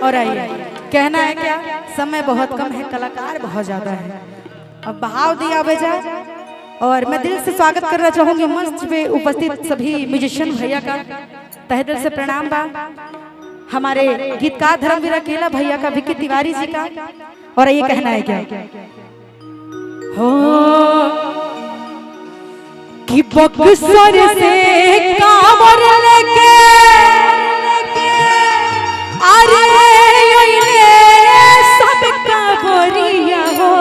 और आइए, कहना है क्या, समय बहुत कम है, कलाकार बहुत ज्यादा है, अब बहाव दिया बेजा। और मैं दिल से स्वागत करना चाहूंगी मंच पे उपस्थित सभी म्यूजिशियन भैया का, तहे दिल से प्रणाम बा। हमारे गीतकार धर्मवीर अकेला भैया का, विक्की तिवारी जी का। और ये कहना है क्या, हो कि बक्सर से कांवर लेके अरे सब कांवरिया हो,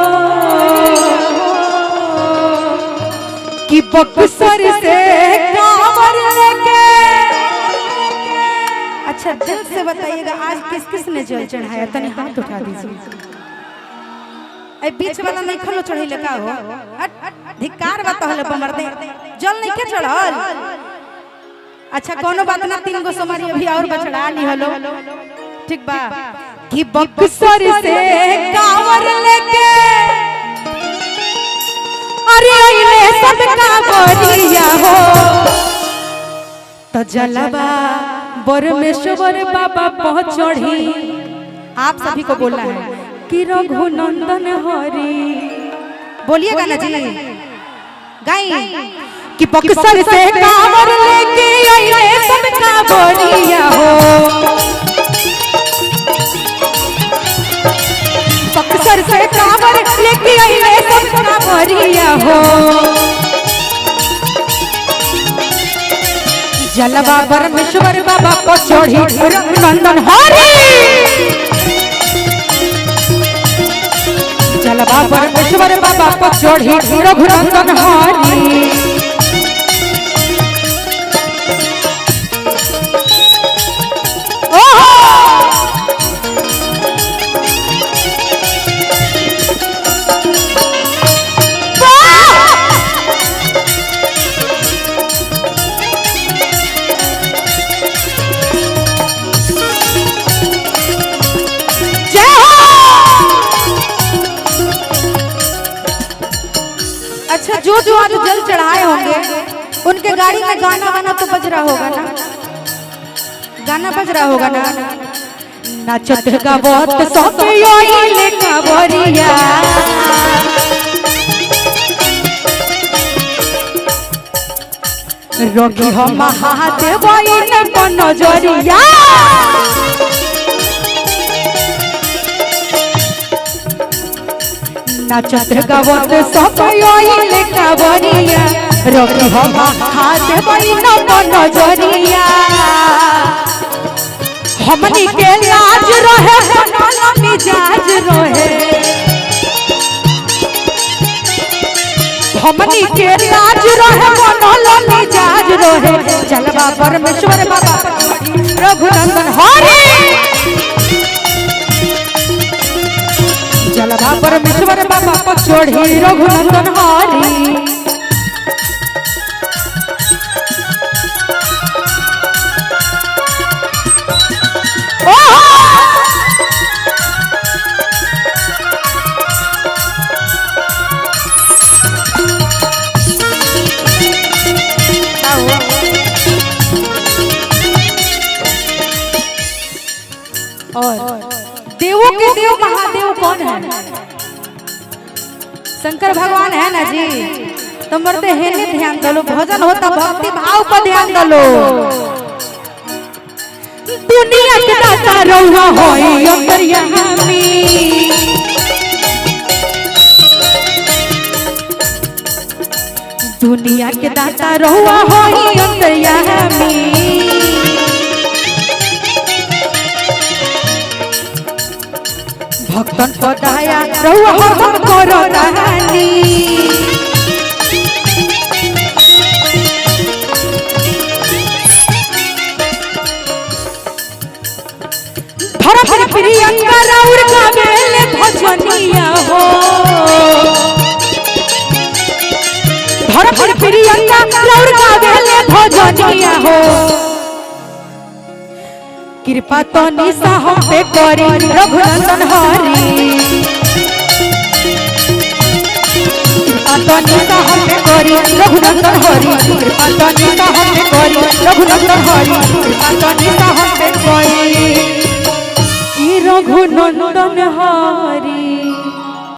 कि बक्सर से कांवर लेके। अच्छा दिल से बताइएगा आज किस किस ने जल चढ़ाया, तनी हाथ उठा दीजिए। ए बीच वाला नहीं खलो चढ़े लगा हो, धिक्कार बात हले बमरदे, जल नहीं के चढ़ल। अच्छा कोनो बात ना, 3 गो सोमारी अभी और बचड़ा ली हलो, ठीक बा। कि बक्सर से कांवर लेके अरे ये सब कांवरिया हो, तो जलवा बरमेश्वर बाबा पहुंचड़ी। आप सभी को बोलना है कि रघुनंदन हरि, बोलिएगा ना जी, गाई कि बक्सर से कांवर लेके आए सब कांवरिया हो, बक्सर से कांवर लेके आए सब कांवरिया हो, जलवा परमेश्वर बाबा को चढ़ी रघुनंदन हरि, जलवा परमेश्वर बाबा को चढ़ी रघुनंदन हरि। अच्छा जो आज जल चढ़ाए होंगे उनके गाड़ी में गाना गाना तो बज रहा होगा ना, गाना बज रहा होगा ना। नाचत गावत सब आइले कांवरिया, रोगी हम महादेव आइले नजरिया, नाचत गावत सब आइले कांवरिया, रोगी हम महादेव आइले नजरिया। हमनी के लाज रहे बनल मिजाज रहे, हमनी के लाज रहे बनल मिजाज रहे, जलवा परमेश्वर बाबा रघुनंदन हरि, जलवा परमेश्वर बाबा को चढ़ी रघुनंदन हरि। और देवों के देव महादेव कौन है, शंकर भगवान है ना जी। तो मरते हैं ने ध्यान दलो, भजन होता भक्ति भाव पर ध्यान दलो। दुनिया के दाता रहुआ होई अंतर्यामी, दुनिया के दाता रहुआ होई अंतर्यामी, भक्तन को दया रहुआ हम करो कहानी, धर्म प्रियंका राउर गावेले भजनिया हो, धर्म प्रियंका राउर गावेले भजनिया हो, कृपा तो निशा हम पे करी रघुनंदन हरि, कृपा तो निशा हम पे करी रघुनंदन हरि, कृपा तो निशा हम पे करी रघुनंदन हरि, कृपा तो निशा हम पे करी। रघुनंदन हा